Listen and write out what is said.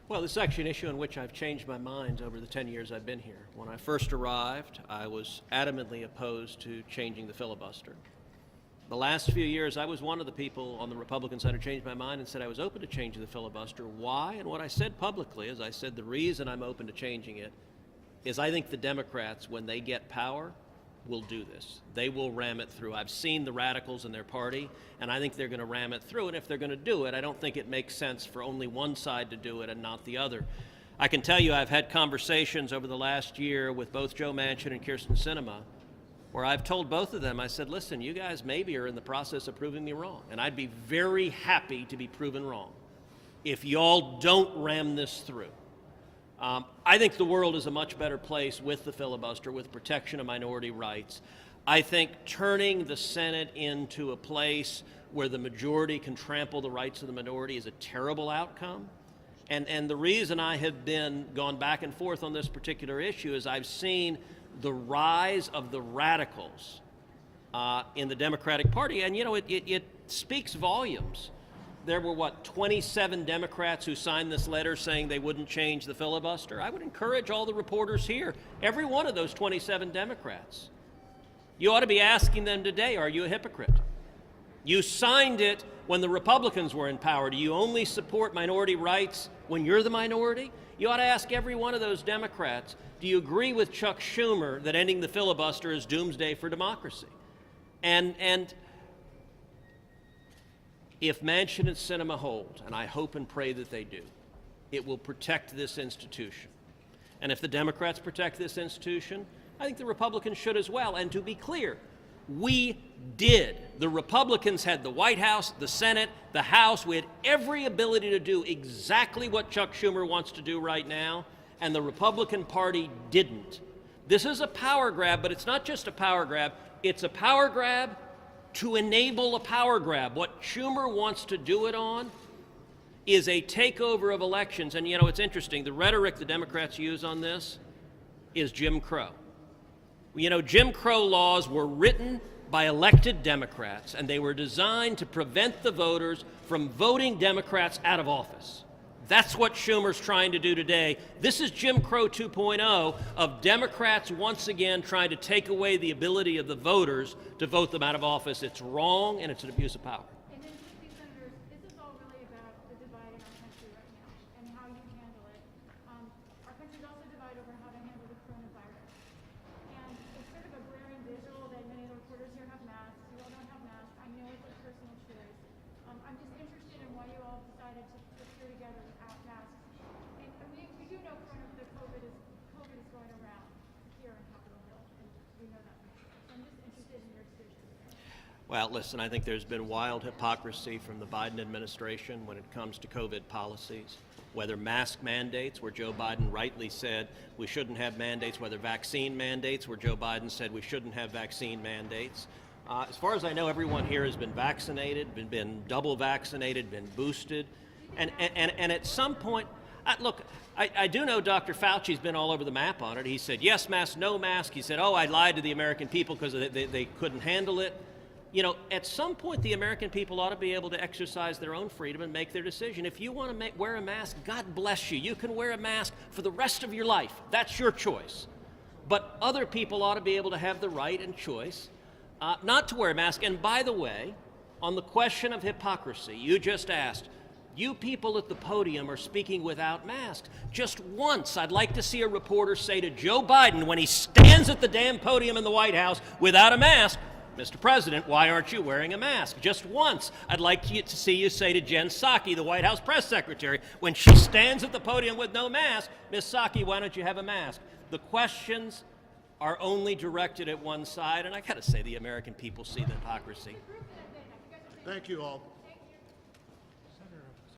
Well, this is actually an issue on which I've changed my mind over the 10 years I've been here. When I first arrived, I was adamantly opposed to changing the filibuster. The last few years, I was one of the people on the Republican side who changed my mind and said I was open to changing the filibuster. Why? And what I said publicly is I said the reason I'm open to changing it is I think the Democrats, when they get power, will do this. They will ram it through. I've seen the radicals in their party, and I think they're going to ram it through. And if they're going to do it, I don't think it makes sense for only one side to do it and not the other. I can tell you I've had conversations over the last year with both Joe Manchin and Kyrsten Sinema where I've told both of them, I said, listen, you guys maybe are in the process of proving me wrong, and I'd be very happy to be proven wrong if y'all don't ram this through. I think the world is a much better place with the filibuster, with protection of minority rights. I think turning the Senate into a place where the majority can trample the rights of the minority is a terrible outcome. And the reason I have gone back and forth on this particular issue is I've seen the rise of the radicals in the Democratic Party, and you know, it speaks volumes. There were, 27 Democrats who signed this letter saying they wouldn't change the filibuster. I would encourage all the reporters here, every one of those 27 Democrats, you ought to be asking them today, are you a hypocrite? You signed it when the Republicans were in power. Do you only support minority rights when you're the minority? You ought to ask every one of those Democrats, do you agree with Chuck Schumer that ending the filibuster is doomsday for democracy? And if Manchin and Sinema hold, and I hope and pray that they do, it will protect this institution. And if the Democrats protect this institution, I think the Republicans should as well. And to be clear, we did. The Republicans had the White House, the Senate, the House. We had every ability to do exactly what Chuck Schumer wants to do right now, and the Republican Party didn't. This is a power grab, but it's not just a power grab. It's a power grab to enable a power grab. What Schumer wants to do it on is a takeover of elections. And you know, it's interesting, the rhetoric the Democrats use on this is Jim Crow. You know, Jim Crow laws were written by elected Democrats, and they were designed to prevent the voters from voting Democrats out of office. That's what Schumer's trying to do today. This is Jim Crow 2.0 of Democrats once again trying to take away the ability of the voters to vote them out of office. It's wrong, and it's an abuse of power. And then, Senators, this is all really about the divide in our country right now and how you handle it. Our country's also divided over how to handle the coronavirus. And it's sort of a glaring visual that many of the reporters here have masks. You all don't have masks. I know it's a personal choice. I'm just interested in why you all decided to appear together without masks. And we do know the COVID is going around here in Capitol Hill, and we know that. So I'm just interested in your decision. Well, listen, I think there's been wild hypocrisy from the Biden administration when it comes to COVID policies, whether mask mandates, where Joe Biden rightly said we shouldn't have mandates, whether vaccine mandates, where Joe Biden said we shouldn't have vaccine mandates. As far as I know, everyone here has been vaccinated, been double vaccinated, been boosted. And at some point, look, I do know Dr. Fauci's been all over the map on it. He said, yes mask, no mask. He said, oh, I lied to the American people because they couldn't handle it. You know, at some point, the American people ought to be able to exercise their own freedom and make their decision. If you want to wear a mask, God bless you. You can wear a mask for the rest of your life. That's your choice. But other people ought to be able to have the right and choice not to wear a mask. And by the way, on the question of hypocrisy, you just asked, you people at the podium are speaking without masks. Just once, I'd like to see a reporter say to Joe Biden when he stands at the damn podium in the White House without a mask, Mr. President, why aren't you wearing a mask? Just once, I'd like to see you say to Jen Psaki, the White House press secretary, when she stands at the podium with no mask, Ms. Psaki, why don't you have a mask? The questions are only directed at one side, and I gotta say the American people see the hypocrisy. Thank you all.